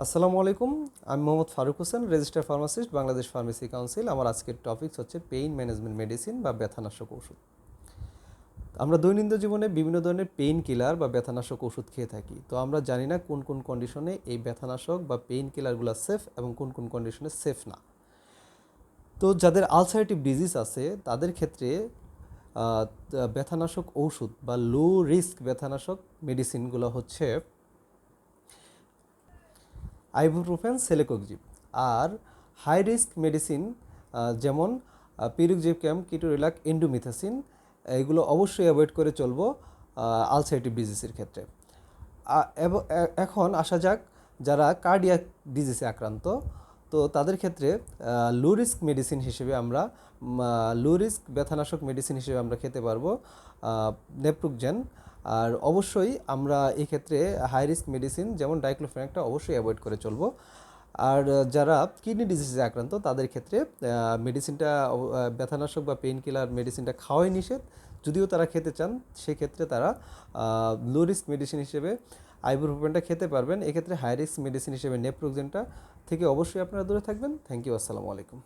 আসসালামু আলাইকুম। আমি Mohammad Faruk Hossain, register pharmacist, Bangladesh pharmacy council. আমার আজকের টপিকস হচ্ছে পেইন ম্যানেজমেন্ট মেডিসিন বা ব্যথানাশক ওষুধ। আমরা দৈনন্দিন জীবনে বিভিন্ন ধরনের পেইন কিলার বা ব্যথানাশক ওষুধ খেয়ে থাকি। তো আমরা জানি না কোন কোন কন্ডিশনে এই ব্যথানাশক বা পেইন কিলারগুলো সেফ এবং কোন কোন কন্ডিশনে সেফ না। তো যাদের আলসারেটিভ ডিজিজ আছে তাদের ক্ষেত্রে ব্যথানাশক ঔষধ বা লো রিস্ক ব্যথানাশক মেডিসিনগুলো হচ্ছে আইবুপ্রোফেন, সেলেকোকজিব। আর হাই রিস্ক মেডিসিন যেমন পিরুক্সিপ্যাম, কিটোরিলাক, এন্ডোমিথাসিন, এগুলো অবশ্যই অ্যাভয়েড করে চলবো আলসারেটিভ ডিজিজের ক্ষেত্রে। এখন আসা যাক যারা কার্ডিয়াক ডিজিজে আক্রান্ত, তো তাদের ক্ষেত্রে লো রিস্ক মেডিসিন হিসেবে আমরা লো রিস্ক ব্যথানাশক মেডিসিন হিসেবে আমরা খেতে পারবো নেপ্রোকজেন। আর অবশ্যই আমরা এই ক্ষেত্রে হাই রিস্ক মেডিসিন যেমন ডাইক্লোফেনাকটা অবশ্যই অ্যাভয়েড করে চলবো। আর যারা কিডনি ডিজিজে আক্রান্ত তাদের ক্ষেত্রে মেডিসিনটা ব্যথানাশক বা পেইন কিলার মেডিসিনটা খাওয়াই নিষেধ। যদিও তারা খেতে চান, সেক্ষেত্রে তারা লো রিস্ক মেডিসিন হিসেবে আইবুপ্রোফেনটা খেতে পারবেন। এক্ষেত্রে হাই রিস্ক মেডিসিন হিসেবে নেপ্রোকজেনটা থেকে অবশ্যই আপনারা দূরে থাকবেন। Thank you. আসসালামু আলাইকুম।